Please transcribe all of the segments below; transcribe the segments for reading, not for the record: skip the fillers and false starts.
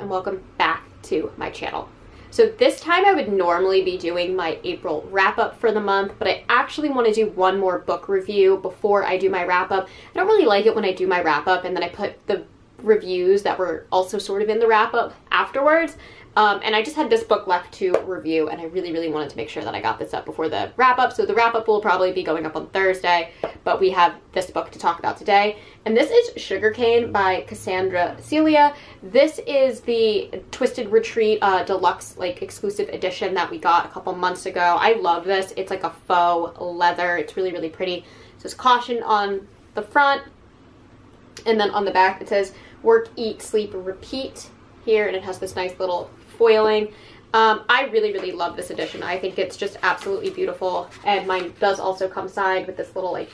and welcome back to my channel. So this time I would normally be doing my April wrap-up for the month, but I actually want to do one more book review before I do my wrap-up. I don't really like it when I do my wrap-up and then I put the reviews that were also sort of in the wrap-up afterwards. And I just had this book left to review, and I really wanted to make sure that I got this up before the wrap-up. So the wrap-up will probably be going up on Thursday, but we have this book to talk about today. And this is Sugarcane by Cassandra Celia. This is the Twisted Retreat deluxe like exclusive edition that we got a couple months ago. I love this. It's like a faux leather. It's really pretty. It says caution on the front, and then on the back it says work, eat, sleep, repeat here, and it has this nice little foiling. I really love this edition. I think it's just absolutely beautiful, and mine does also come side with this little like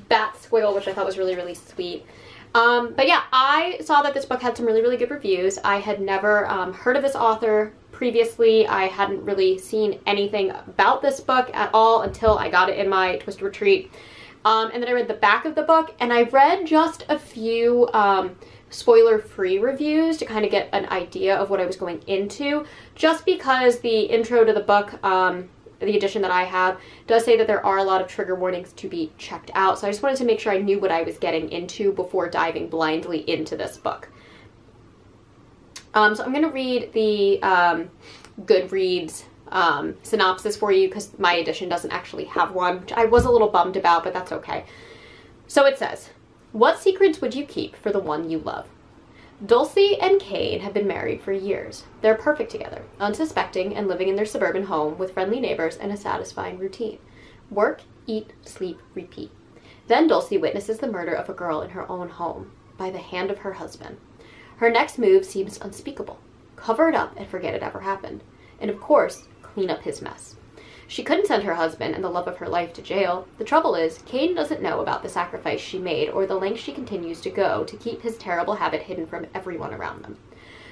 bat squiggle, which I thought was really sweet. But yeah, I saw that this book had some really good reviews. I had never heard of this author previously. I hadn't really seen anything about this book at all until I got it in my Twisted Retreat. And then I read the back of the book, and I read just a few spoiler-free reviews to kind of get an idea of what I was going into, just because the intro to the book, the edition that I have, does say that there are a lot of trigger warnings to be checked out. So I just wanted to make sure I knew what I was getting into before diving blindly into this book. So I'm going to read the Goodreads synopsis for you because my edition doesn't actually have one, which I was a little bummed about, but that's okay. So it says, what secrets would you keep for the one you love? Dulcie and Cain have been married for years. They're perfect together, unsuspecting and living in their suburban home with friendly neighbors and a satisfying routine. Work, eat, sleep, repeat. Then Dulcie witnesses the murder of a girl in her own home by the hand of her husband. Her next move seems unspeakable. Cover it up and forget it ever happened. And of course, clean up his mess. She couldn't send her husband and the love of her life to jail. The trouble is, Cain doesn't know about the sacrifice she made or the lengths she continues to go to keep his terrible habit hidden from everyone around them.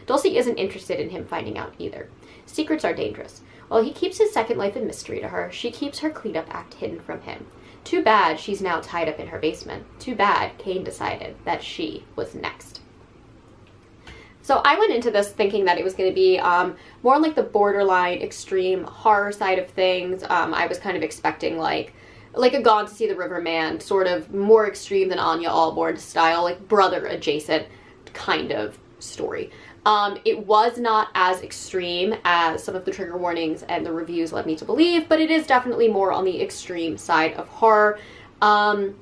Dulcie isn't interested in him finding out either. Secrets are dangerous. While he keeps his second life a mystery to her, she keeps her cleanup act hidden from him. Too bad she's now tied up in her basement. Too bad Cain decided that she was next. So I went into this thinking that it was going to be more like the borderline extreme horror side of things. I was kind of expecting like a Gone to See the River Man, sort of more extreme than Anya Allborn style, like brother adjacent kind of story. It was not as extreme as some of the trigger warnings and the reviews led me to believe, but it is definitely more on the extreme side of horror. And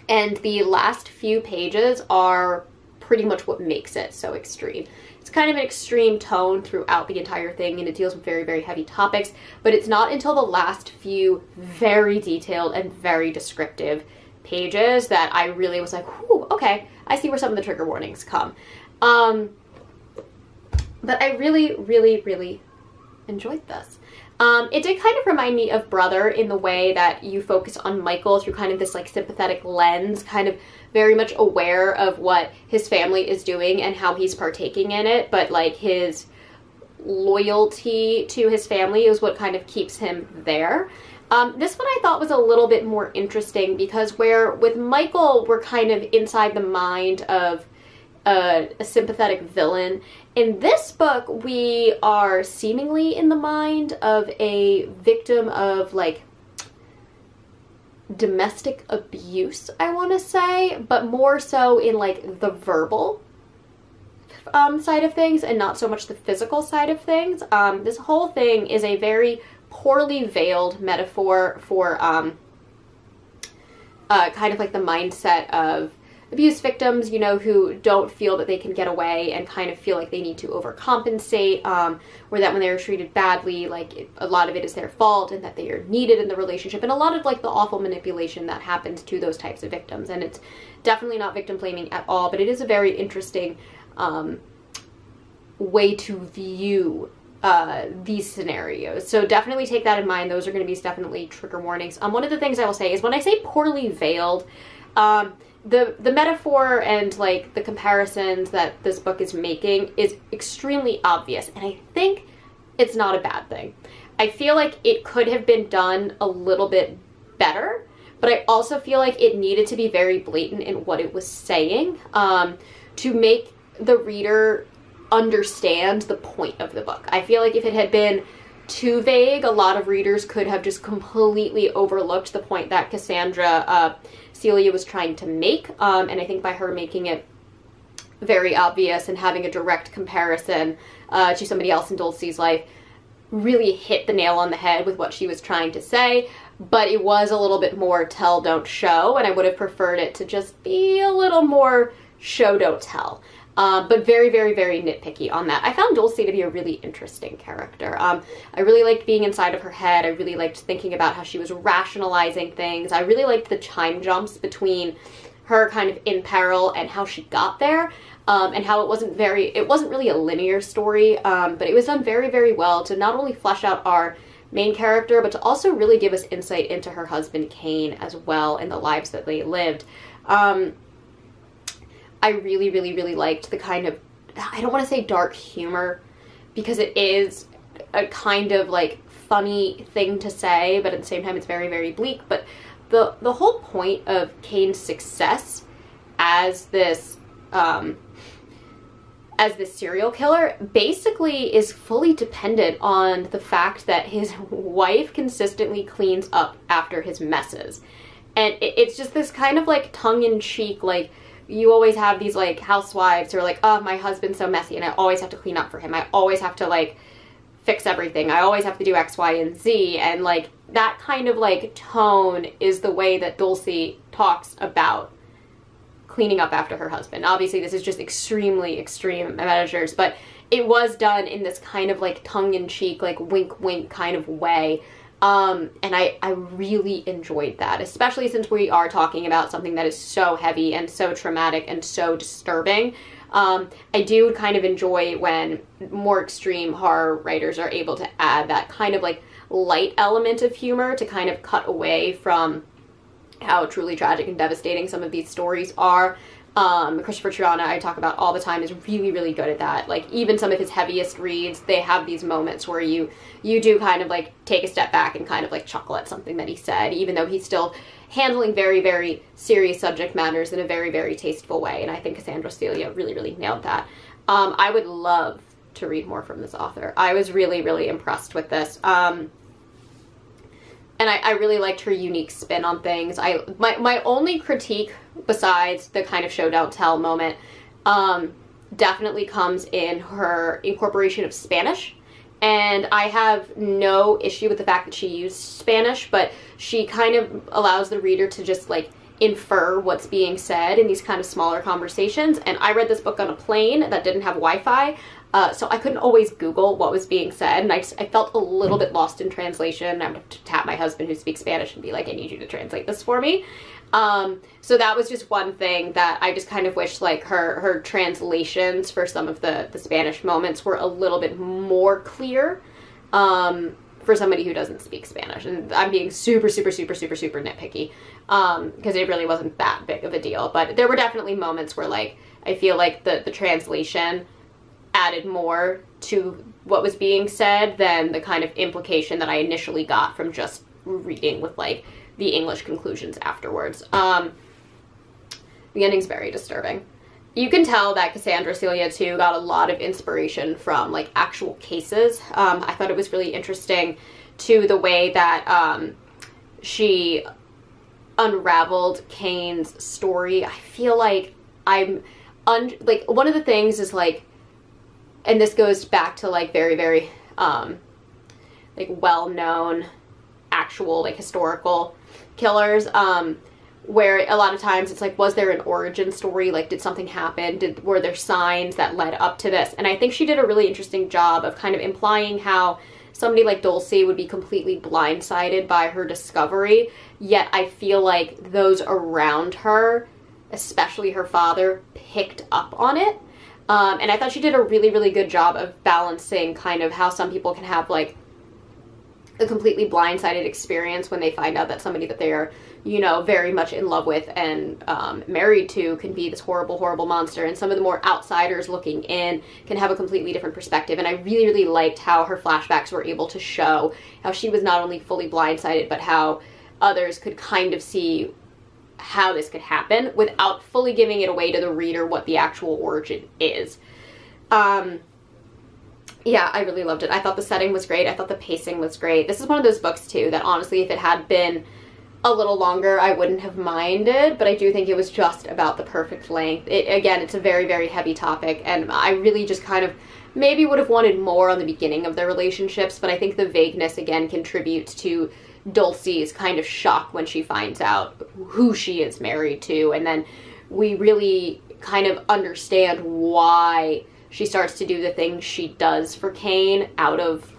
the last few pages are pretty much what makes it so extreme. It's kind of an extreme tone throughout the entire thing, and it deals with very heavy topics, but it's not until the last few very detailed and very descriptive pages that I really was like, whew, okay, I see where some of the trigger warnings come. But I really enjoyed this. It did kind of remind me of Brother in the way that you focus on Michael through kind of this like sympathetic lens, kind of very much aware of what his family is doing and how he's partaking in it, but like his loyalty to his family is what kind of keeps him there. This one I thought was a little bit more interesting because where with Michael we're kind of inside the mind of a sympathetic villain. In this book, we are seemingly in the mind of a victim of like domestic abuse, I want to say, but more so in like the verbal side of things and not so much the physical side of things. This whole thing is a very poorly veiled metaphor for kind of like the mindset of abuse victims, you know, who don't feel that they can get away and kind of feel like they need to overcompensate, or that when they are treated badly, like a lot of it is their fault and that they are needed in the relationship, and a lot of like the awful manipulation that happens to those types of victims. And it's definitely not victim blaming at all, but it is a very interesting way to view these scenarios. So definitely take that in mind. Those are going to be definitely trigger warnings. One of the things I will say is when I say poorly veiled, the metaphor and like the comparisons that this book is making is extremely obvious, and I think it's not a bad thing. I feel like it could have been done a little bit better, but I also feel like it needed to be very blatant in what it was saying to make the reader understand the point of the book. I feel like if it had been too vague, a lot of readers could have just completely overlooked the point that Cassandra Celia was trying to make, and I think by her making it very obvious and having a direct comparison to somebody else in Dulce's life really hit the nail on the head with what she was trying to say. But it was a little bit more tell, don't show, and I would have preferred it to just be a little more show, don't tell. But very, very, very nitpicky on that. I found Dulce to be a really interesting character. I really liked being inside of her head. I really liked thinking about how she was rationalizing things. I really liked the time jumps between her kind of in peril and how she got there, and how it wasn't really a linear story, but it was done very, very well to not only flesh out our main character, but to also really give us insight into her husband Cain as well and the lives that they lived. I really, really, really liked the kind of, I don't want to say dark humor, because it is a kind of like funny thing to say, but at the same time it's very, very bleak. But the whole point of Cain's success as this serial killer basically is fully dependent on the fact that his wife consistently cleans up after his messes. And it's just this kind of like tongue-in-cheek, like, you always have these like housewives who are like, oh, my husband's so messy and I always have to clean up for him. I always have to like fix everything. I always have to do X, Y, and Z. And like that kind of like tone is the way that Dulce talks about cleaning up after her husband. Obviously this is just extremely extreme measures, but it was done in this kind of like tongue-in-cheek, like wink wink kind of way. And I really enjoyed that, especially since we are talking about something that is so heavy and so traumatic and so disturbing. I do kind of enjoy when more extreme horror writers are able to add that kind of like light element of humor to kind of cut away from how truly tragic and devastating some of these stories are. Christopher Triana, I talk about all the time, is really, really good at that. Like, even some of his heaviest reads, they have these moments where you do kind of like take a step back and kind of like chuckle at something that he said, even though he's still handling very, very serious subject matters in a very, very tasteful way. And I think Cassandra Celia really, really nailed that. I would love to read more from this author. I was really, really impressed with this. And I really liked her unique spin on things. My only critique, besides the kind of show don't tell moment, definitely comes in her incorporation of Spanish. And I have no issue with the fact that she used Spanish, but she kind of allows the reader to just like infer what's being said in these kind of smaller conversations. And I read this book on a plane that didn't have Wi-Fi, so I couldn't always Google what was being said, and I felt a little bit lost in translation. I would have to tap my husband who speaks Spanish and be like, I need you to translate this for me. So that was just one thing that I just kind of wish like her translations for some of the Spanish moments were a little bit more clear for somebody who doesn't speak Spanish. And I'm being super, super, super, super, super nitpicky because it really wasn't that big of a deal. But there were definitely moments where like I feel like the translation added more to what was being said than the kind of implication that I initially got from just reading with like the English conclusions afterwards. The ending's very disturbing. You can tell that Cassandra Celia too got a lot of inspiration from like actual cases. I thought it was really interesting to the way that she unraveled Cain's story. I feel like like one of the things is like, and this goes back to like very, very like well-known actual like historical killers, where a lot of times it's like, was there an origin story? Like, did something happen? Were there signs that led up to this? And I think she did a really interesting job of kind of implying how somebody like Dulce would be completely blindsided by her discovery, yet I feel like those around her, especially her father, picked up on it. And I thought she did a really, really good job of balancing kind of how some people can have like a completely blindsided experience when they find out that somebody that they are, you know, very much in love with and married to can be this horrible, horrible monster. And some of the more outsiders looking in can have a completely different perspective. And I really, really liked how her flashbacks were able to show how she was not only fully blindsided, but how others could kind of see how this could happen without fully giving it away to the reader what the actual origin is. Yeah, I really loved it. I thought the setting was great. I thought the pacing was great. This is one of those books, too, that honestly, if it had been a little longer, I wouldn't have minded, but I do think it was just about the perfect length. Again, it's a very, very heavy topic, and I really just kind of maybe would have wanted more on the beginning of their relationships, but I think the vagueness, again, contributes to Dulcie's kind of shock when she finds out who she is married to, and then we really kind of understand why she starts to do the things she does for Cain out of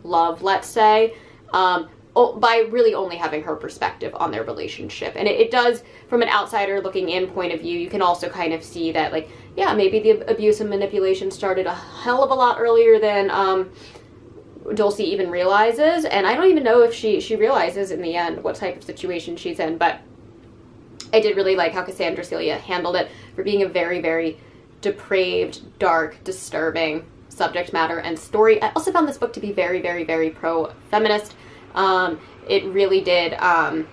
love, let's say, by really only having her perspective on their relationship. And it does, from an outsider looking in point of view, you can also kind of see that, like, yeah, maybe the abuse and manipulation started a hell of a lot earlier than Dulcie even realizes. And I don't even know if she realizes in the end what type of situation she's in, but I did really like how Cassandra Celia handled it for being a very, very depraved, dark, disturbing subject matter and story. I also found this book to be very, very, very pro-feminist. It really did kind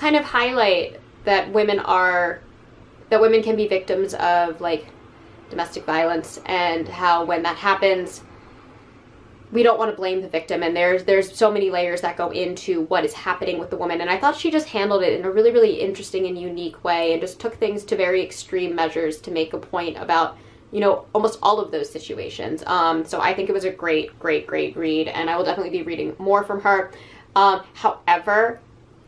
of highlight that women can be victims of, like, domestic violence, and how when that happens, we don't want to blame the victim, and there's so many layers that go into what is happening with the woman. And I thought she just handled it in a really, really interesting and unique way, and just took things to very extreme measures to make a point about, you know, almost all of those situations. So I think it was a great, great, great read, and I will definitely be reading more from her. However,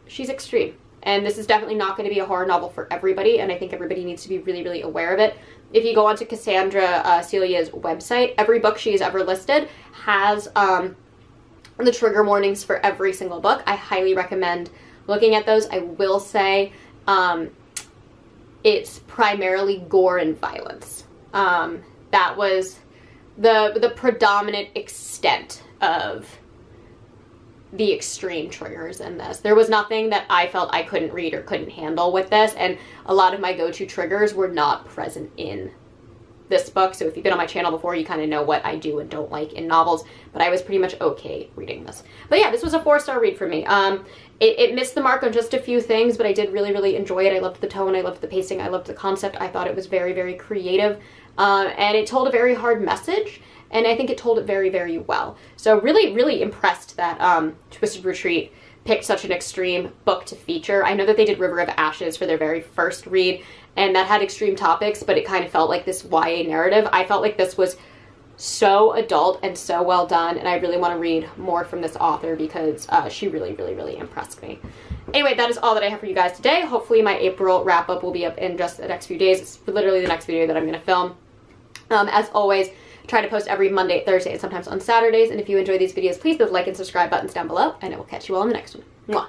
she's extreme, and this is definitely not going to be a horror novel for everybody, and I think everybody needs to be really, really aware of it. If you go onto Cassandra Celia's website, every book she's ever listed has the trigger warnings for every single book. I highly recommend looking at those. I will say it's primarily gore and violence. That was the predominant extent of the extreme triggers in this. There was nothing that I felt I couldn't read or couldn't handle with this, and a lot of my go-to triggers were not present in this book. So if you've been on my channel before, you kind of know what I do and don't like in novels, but I was pretty much okay reading this. But yeah, this was a 4-star read for me. It missed the mark on just a few things, but I did really, really enjoy it. I loved the tone, I loved the pacing, I loved the concept. I thought it was very, very creative, and it told a very hard message, and I think it told it very, very well. So really, really impressed that Twisted Retreat picked such an extreme book to feature. I know that they did River of Ashes for their very first read, and that had extreme topics, but it kind of felt like this YA narrative. I felt like this was so adult and so well done, and I really want to read more from this author because she really, really, really impressed me. Anyway, that is all that I have for you guys today. Hopefully my April wrap-up will be up in just the next few days. It's literally the next video that I'm going to film. As always, try to post every Monday, Thursday, and sometimes on Saturdays. And if you enjoy these videos, please hit the like and subscribe buttons down below, and I will catch you all in the next one. Mwah.